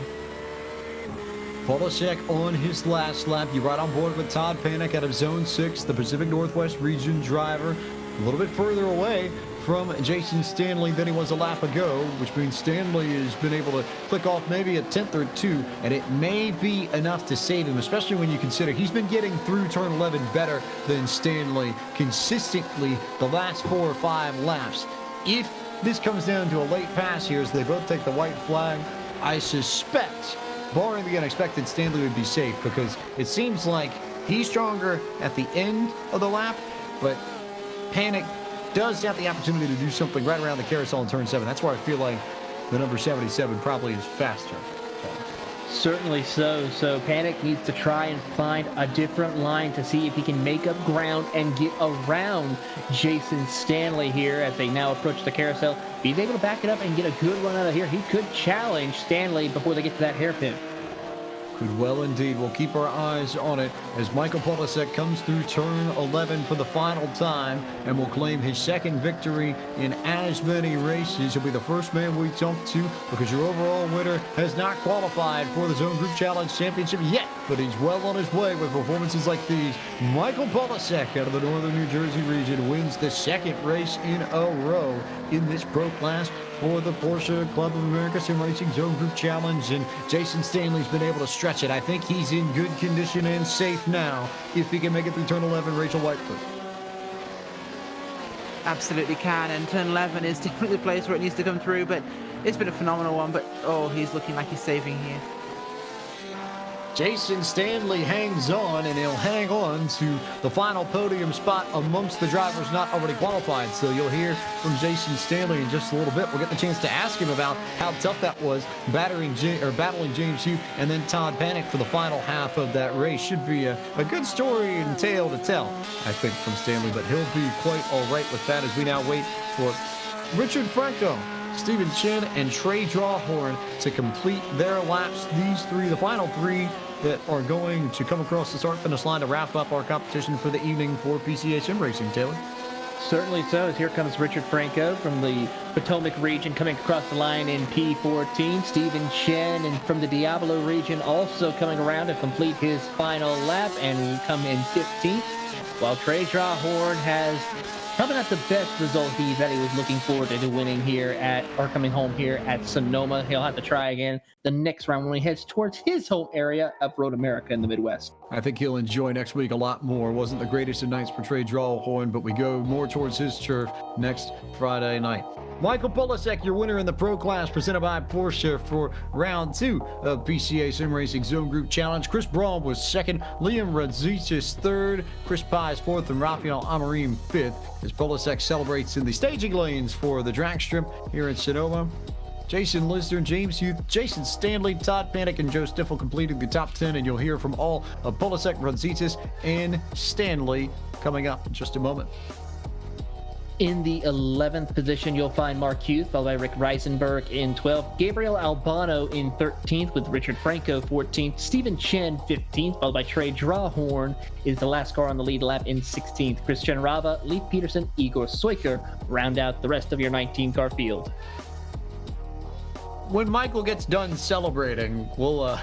Polasek on his last lap. You're right on board with Todd Panic out of Zone 6, the Pacific Northwest region driver. A little bit further away from Jason Stanley than he was a lap ago, which means Stanley has been able to click off maybe a 10th or 2, and it may be enough to save him, especially when you consider he's been getting through turn 11 better than Stanley consistently the last 4 or 5 laps. If this comes down to a late pass here as they both take the white flag, I suspect, barring the unexpected, Stanley would be safe, because it seems like he's stronger at the end of the lap, but Panic does have the opportunity to do something right around the carousel in turn 7. That's where I feel like the number 77 probably is faster. Certainly so. So Panic needs to try and find a different line to see if he can make up ground and get around Jason Stanley here as they now approach the carousel. If he's able to back it up and get a good run out of here, he could challenge Stanley before they get to that hairpin. Could well indeed. We'll keep our eyes on it as Michael Polasek comes through turn 11 for the final time and will claim his second victory in as many races. He'll be the first man we jump to, because your overall winner has not qualified for the Zone Group Challenge Championship yet, but he's well on his way with performances like these. Michael Polasek out of the Northern New Jersey region wins the second race in a row in this Pro Class for the Porsche Club of America Sim Racing Zone Group Challenge, and Jason Stanley's been able to stretch it. I think he's in good condition and safe now if he can make it through turn 11, Rachel Whitefoot. Absolutely can, and turn 11 is definitely the place where it needs to come through, but it's been a phenomenal one. But oh, he's looking like he's saving here. Jason Stanley hangs on, and he'll hang on to the final podium spot amongst the drivers not already qualified. So you'll hear from Jason Stanley in just a little bit. We'll get the chance to ask him about how tough that was battling James Hugh and then Todd Panic for the final half of that race. Should be a good story and tale to tell, I think, from Stanley, but he'll be quite all right with that as we now wait for Richard Franco, Stephen Chen, and Trey Drawhorn to complete their laps. These three, the final three that are going to come across the start-finish line to wrap up our competition for the evening for PCA Sim Racing. Taylor? Certainly so. As here comes Richard Franco from the Potomac region coming across the line in P14. Stephen Chen and from the Diablo region also coming around to complete his final lap and come in 15th. While Trey Drawhorn has probably not the best result that he was looking forward to winning here coming home here at Sonoma. He'll have to try again the next round when he heads towards his home area of Road America in the Midwest. I think he'll enjoy next week a lot more. Wasn't the greatest of nights for Trey Drawhorn, but we go more towards his turf next Friday night. Michael Polasek, your winner in the Pro Class, presented by Porsche for round 2 of PCA Sim Racing Zone Group Challenge. Chris Braun was second, Liam Radzic third, Chris Pies fourth, and Rafael Amarim fifth, as Polasek celebrates in the staging lanes for the drag strip here in Sonoma. Jason Lisner, James Hugh, Jason Stanley, Todd Panic, and Joe Stiffel completing the top 10, and you'll hear from all of Polasek, Radzic, and Stanley coming up in just a moment. In the 11th position, you'll find Mark Hughes, followed by Rick Reisenberg in 12th. Gabriel Albano in 13th, with Richard Franco 14th. Stephen Chen 15th, followed by Trey Drawhorn is the last car on the lead lap in 16th. Christian Rava, Leif Peterson, Igor Soiker round out the rest of your 19-car field. When Michael gets done celebrating, we'll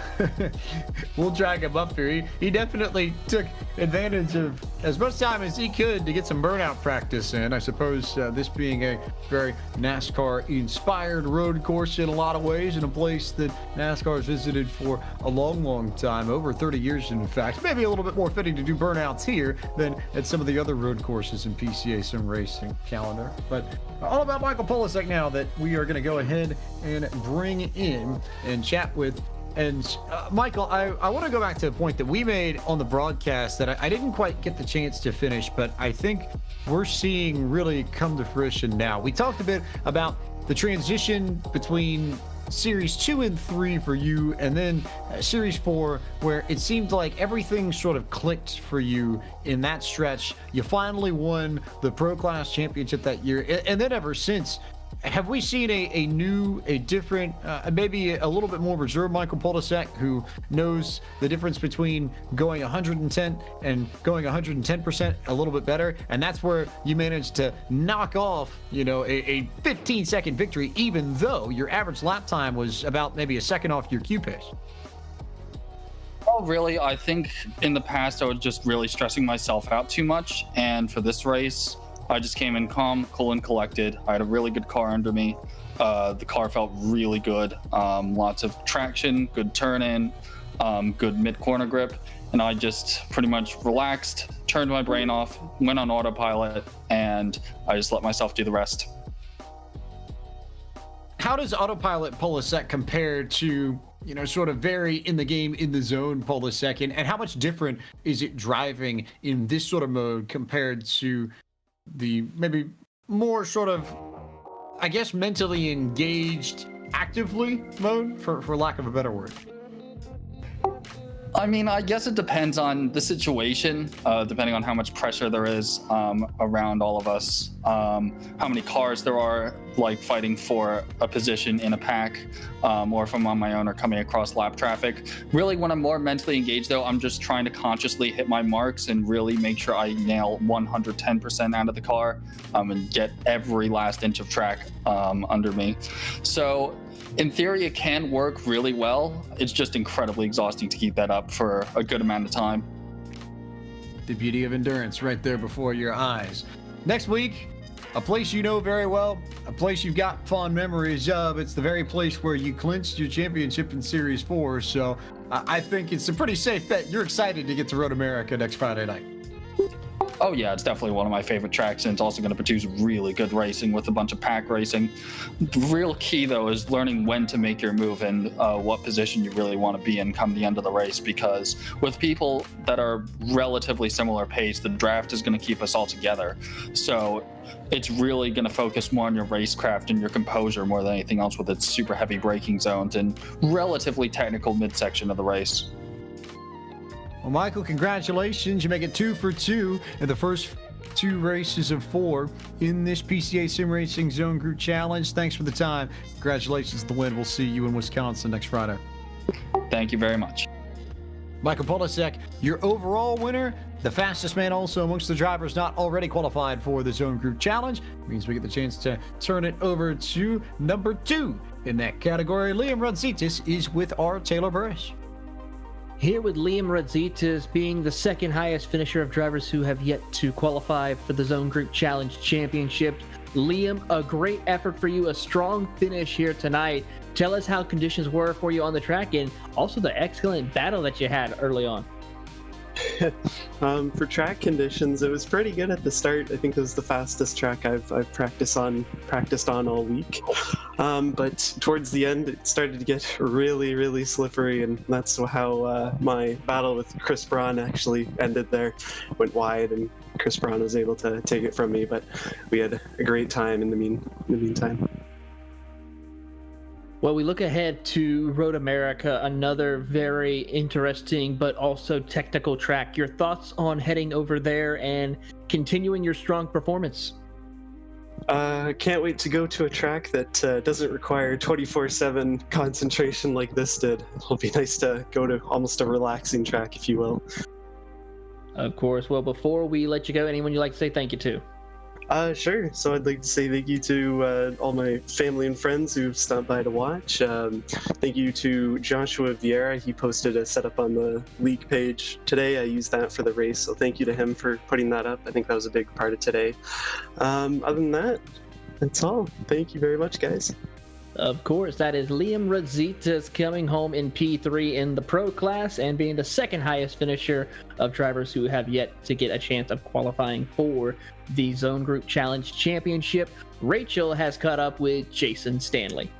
drag him up here. He definitely took advantage of as much time as he could to get some burnout practice in. I suppose this being a very NASCAR-inspired road course in a lot of ways, in a place that NASCAR has visited for a long, long time, over 30 years in fact. Maybe a little bit more fitting to do burnouts here than at some of the other road courses in PCA Sim Racing calendar. But all about Michael Polasek now that we are going to go ahead and bring in and chat with. And Michael, I want to go back to a point that we made on the broadcast that I didn't quite get the chance to finish, but I think we're seeing really come to fruition now. We talked a bit about the transition between Series 2 and 3 for you, and then Series 4, where it seemed like everything sort of clicked for you in that stretch. You finally won the Pro Class Championship that year, and then ever since, have we seen a different, maybe a little bit more reserved Michael Polasek, who knows the difference between going 110 and going 110% a little bit better? And that's where you managed to knock off, a 15-second victory, even though your average lap time was about maybe a second off your Q pace. Oh, really? I think in the past I was just really stressing myself out too much. And for this race, I just came in calm, cool, and collected. I had a really good car under me. The car felt really good. Lots of traction, good turn in, good mid-corner grip. And I just pretty much relaxed, turned my brain off, went on autopilot, and I just let myself do the rest. How does autopilot Polasek compare to, sort of very in the game, in the zone Polasek? And how much different is it driving in this sort of mode compared to the maybe more sort of, I guess, mentally engaged, actively mode, for lack of a better word? I mean, I guess it depends on the situation, depending on how much pressure there is around all of us, how many cars there are, like fighting for a position in a pack, or if I'm on my own or coming across lap traffic. Really, when I'm more mentally engaged, though, I'm just trying to consciously hit my marks and really make sure I nail 110% out of the car, and get every last inch of track under me. So in theory, it can work really well. It's just incredibly exhausting to keep that up for a good amount of time. The beauty of endurance right there before your eyes. Next week, a place you know very well, a place you've got fond memories of. It's the very place where you clinched your championship in Series 4. So I think it's a pretty safe bet. You're excited to get to Road America next Friday night. Oh yeah, it's definitely one of my favorite tracks, and it's also going to produce really good racing with a bunch of pack racing. The real key, though, is learning when to make your move and what position you really want to be in come the end of the race, because with people that are relatively similar pace, the draft is going to keep us all together. So it's really going to focus more on your racecraft and your composure more than anything else, with its super heavy braking zones and relatively technical midsection of the race. Well, Michael, congratulations. You make it 2 for 2 in the first 2 races of 4 in this PCA Sim Racing Zone Group Challenge. Thanks for the time. Congratulations on the win. We'll see you in Wisconsin next Friday. Thank you very much. Michael Polasek, your overall winner, the fastest man also amongst the drivers not already qualified for the Zone Group Challenge. Means we get the chance to turn it over to number 2 in that category. Liam Radzitis is with our Taylor Burris. Here with Liam Radzitis being the second highest finisher of drivers who have yet to qualify for the Zone Group Challenge Championship. Liam, a great effort for you, a strong finish here tonight. Tell us how conditions were for you on the track and also the excellent battle that you had early on. For track conditions, it was pretty good at the start. I think it was the fastest track I've practiced on all week. But towards the end, it started to get really, really slippery, and that's how my battle with Chris Braun actually ended there. Went wide, and Chris Braun was able to take it from me, but we had a great time in the meantime. Well, we look ahead to Road America, another very interesting but also technical track. Your thoughts on heading over there and continuing your strong performance? Can't wait to go to a track that doesn't require 24/7 concentration like this did. It'll be nice to go to almost a relaxing track, if you will. Of course. Well, before we let you go, anyone you'd like to say thank you to? Sure. So I'd like to say thank you to all my family and friends who've stopped by to watch. Thank you to Joshua Vieira. He posted a setup on the league page today. I used that for the race, so thank you to him for putting that up. I think that was a big part of today. Other than that, that's all. Thank you very much, guys. Of course, that is Liam Radzitis coming home in P3 in the pro class and being the second highest finisher of drivers who have yet to get a chance of qualifying for the Zone Group Challenge Championship. Rachel has caught up with Jason Stanley.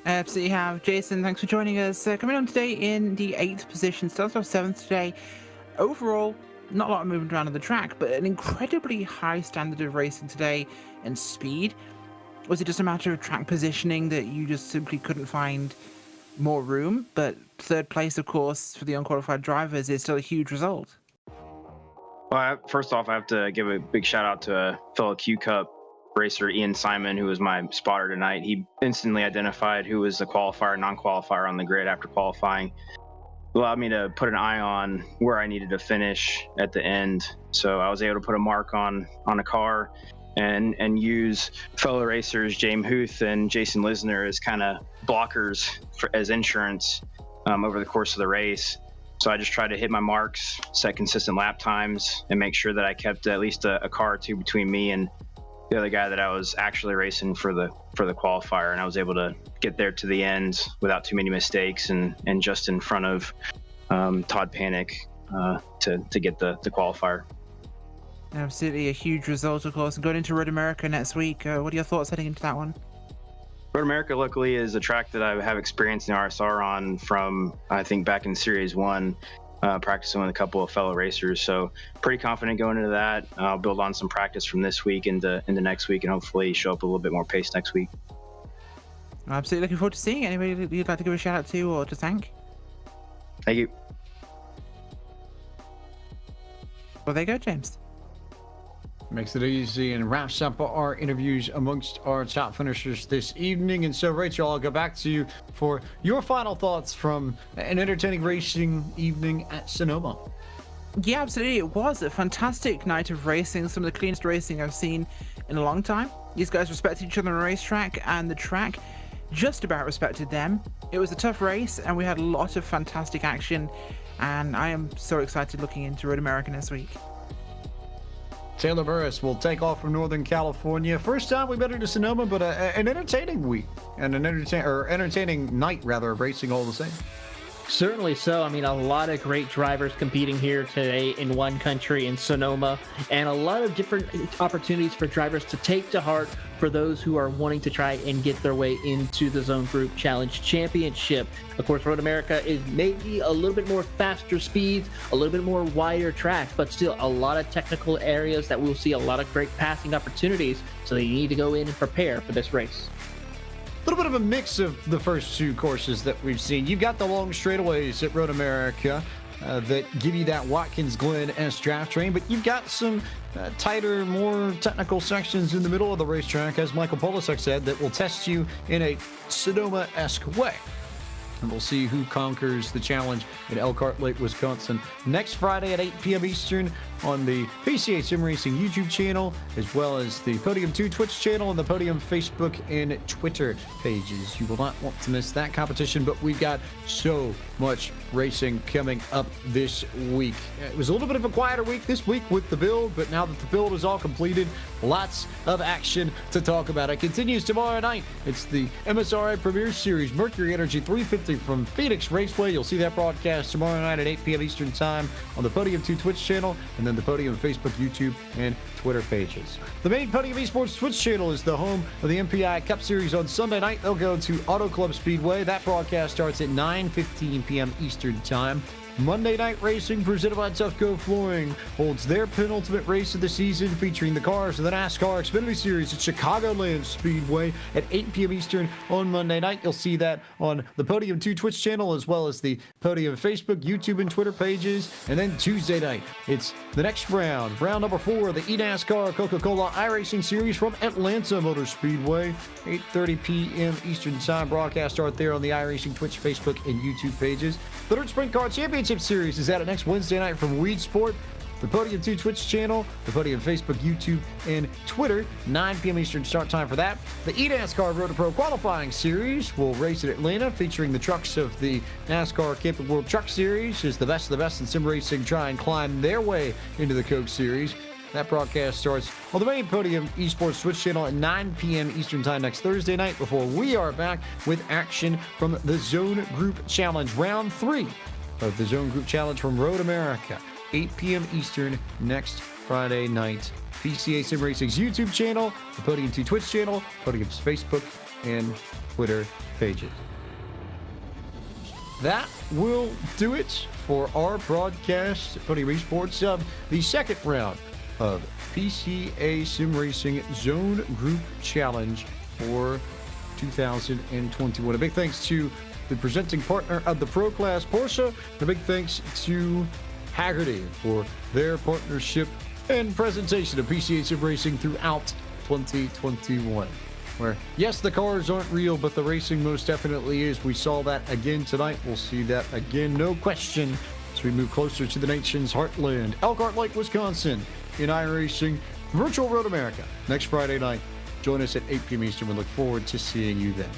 Absolutely have. Jason, thanks for joining us. Coming on today in the 8th position, starts off 7th today. Overall, not a lot of movement around on the track, but an incredibly high standard of racing today and speed. Was it just a matter of track positioning that you just simply couldn't find more room? But 3rd place, of course, for the unqualified drivers is still a huge result. Well, first off, I have to give a big shout out to a fellow Q Cup racer, Ian Simon, who was my spotter tonight. He instantly identified who was the qualifier and non-qualifier on the grid after qualifying. It allowed me to put an eye on where I needed to finish at the end. So I was able to put a mark on a car and use fellow racers James Huth and Jason Lisner as kind of blockers as insurance over the course of the race. So I just tried to hit my marks, set consistent lap times, and make sure that I kept at least a car or two between me and the other guy that I was actually racing for the qualifier. And I was able to get there to the end without too many mistakes and just in front of Todd Panic to get the qualifier. Absolutely a huge result, of course. And going into Road America next week, what are your thoughts heading into that one? Road America, luckily, is a track that I have experience in the RSR on from, I think, back in Series 1, practicing with a couple of fellow racers. So pretty confident going into that. I'll build on some practice from this week into next week and hopefully show up a little bit more pace next week. Absolutely looking forward to seeing it. Anybody you'd like to give a shout out to or to thank? Thank you. Well, there you go, James. Makes it easy and wraps up our interviews amongst our top finishers this evening. And so, Rachel, I'll go back to you for your final thoughts from an entertaining racing evening at Sonoma. Yeah, absolutely. It was a fantastic night of racing. Some of the cleanest racing I've seen in a long time. These guys respected each other on the racetrack, and the track just about respected them. It was a tough race, and we had a lot of fantastic action. And I am so excited looking into Road America next week. Taylor Burris will take off from Northern California. First time we've been to Sonoma, but an entertaining week and an entertaining night, rather, of racing all the same. Certainly so. I mean, a lot of great drivers competing here today in one country, in Sonoma, and a lot of different opportunities for drivers to take to heart for those who are wanting to try and get their way into the Zone Group Challenge Championship. Of course, Road America is maybe a little bit more faster speeds, a little bit more wider track, but still a lot of technical areas that we'll see a lot of great passing opportunities. So you need to go in and prepare for this race. A little bit of a mix of the first two courses that we've seen. You've got the long straightaways at Road America that give you that Watkins Glen-esque draft train, but you've got some tighter, more technical sections in the middle of the racetrack, as Michael Polasek said, that will test you in a Sonoma-esque way. And we'll see who conquers the challenge in Elkhart Lake, Wisconsin, next Friday at 8 p.m. Eastern on the PCA Sim Racing YouTube channel, as well as the Podium 2 Twitch channel and the Podium Facebook and Twitter pages. You will not want to miss that competition, but we've got so much racing coming up this week. It was a little bit of a quieter week this week with the build, but now that the build is all completed, lots of action to talk about. It continues tomorrow night. It's the MSRA Premier Series Mercury Energy 350 from Phoenix Raceway. You'll see that broadcast tomorrow night at 8 p.m. Eastern Time on the Podium 2 Twitch channel, and then the Podium Facebook, YouTube, and Twitter pages. The main Podium Esports Twitch channel is the home of the MPI Cup Series on Sunday night. They'll go to Auto Club Speedway. That broadcast starts at 9:15 p.m. Eastern Time. Monday Night Racing, presented by Tufco Flooring, holds their penultimate race of the season, featuring the cars of the NASCAR Xfinity Series at Chicagoland Speedway at 8 p.m. Eastern on Monday night. You'll see that on the Podium 2 Twitch channel, as well as the Podium Facebook, YouTube, and Twitter pages. And then Tuesday night, it's the next round number 4 of the eNASCAR Coca-Cola iRacing Series from Atlanta Motor Speedway, 8:30 p.m. Eastern Time. Broadcast start there on the iRacing Twitch, Facebook, and YouTube pages. The Dirt Sprint Car Championship Series is out next Wednesday night from Weed Sport. The Podium 2 Twitch channel, the Podium Facebook, YouTube, and Twitter, 9 p.m. Eastern start time for that. The eNASCAR Road to Pro Qualifying Series will race at Atlanta, featuring the trucks of the NASCAR Camping World Truck Series, as the best of the best in sim racing try and climb their way into the Coke Series. That broadcast starts on the main Podium Esports Twitch channel at 9 p.m. Eastern Time next Thursday night, before we are back with action from the Zone Group Challenge, Round 3 of the Zone Group Challenge from Road America, 8 p.m. Eastern next Friday night. PCA Sim Racing's YouTube channel, the Podium 2 Twitch channel, Podium's Facebook and Twitter pages. That will do it for our broadcast at Podium Esports of the second round of PCA Sim Racing Zone Group Challenge for 2021. A big thanks to the presenting partner of the Pro Class, Porsche. A big thanks to Hagerty for their partnership and presentation of PCA Sim Racing throughout 2021. Where, yes, the cars aren't real, but the racing most definitely is. We saw that again tonight. We'll see that again, no question, as we move closer to the nation's heartland, Elkhart Lake, Wisconsin, in iRacing Virtual Road America next Friday night. Join us at 8 p.m. Eastern. We look forward to seeing you then.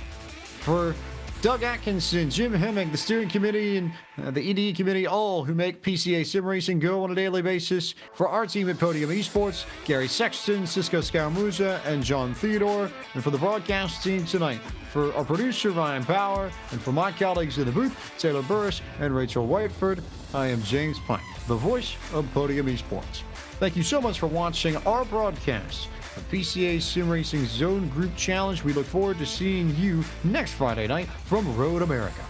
For Doug Atkinson, Jim Hemming, the steering committee, and the EDE committee, all who make PCA Sim Racing go on a daily basis. For our team at Podium Esports, Gary Sexton, Cisco Scaramuza, and John Theodore. And for the broadcast team tonight, for our producer, Ryan Power, and for my colleagues in the booth, Taylor Burris and Rachel Whiteford, I am James Pine, the voice of Podium Esports. Thank you so much for watching our broadcast of PCA Sim Racing Zone Group Challenge. We look forward to seeing you next Friday night from Road America.